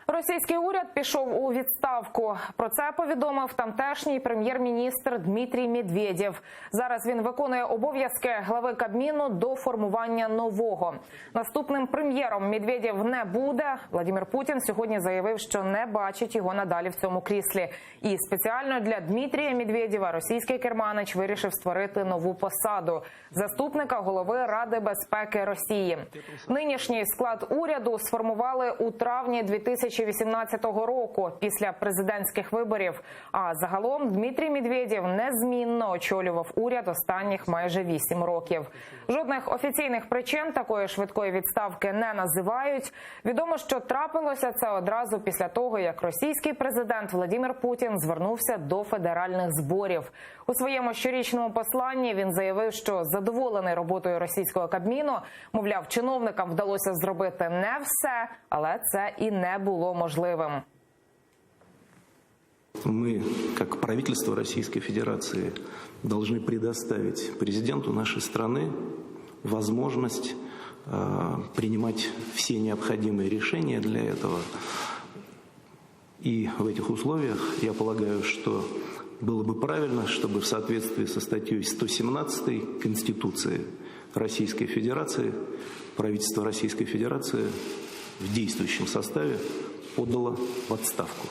Російський уряд пішов у відставку. Про це повідомив тамтешній прем'єр-міністр Дмитрій Медведєв. Зараз він виконує обов'язки глави Кабміну до формування нового. Наступним прем'єром Медведєв не буде. Владимир Путін сьогодні заявив, що не бачить його надалі в цьому кріслі. І спеціально для Дмитрія Медведєва російський керманич вирішив створити нову посаду – заступника голови Ради безпеки Росії. Нинішній склад уряду сформували у травні 2018 року після президентських виборів. А загалом Дмитрій Медведєв незмінно очолював уряд останніх майже 8 років. Жодних офіційних причин такої швидкої відставки не називають. Відомо, що трапилося це одразу після того, як російський президент Владимир Путін звернувся до федеральних зборів. У своєму щорічному посланні він заявив, що задоволений роботою російського Кабміну. Мовляв, чиновникам вдалося зробити не все, але це і не було можливим. Мы, как правительство Российской Федерации, должны предоставить президенту нашей страны возможность принимать все необходимые решения для этого. И в этих условиях я полагаю, что было бы правильно, чтобы в соответствии со статьей 117 Конституции Российской Федерации правительство Российской Федерации в действующем составе подало в отставку.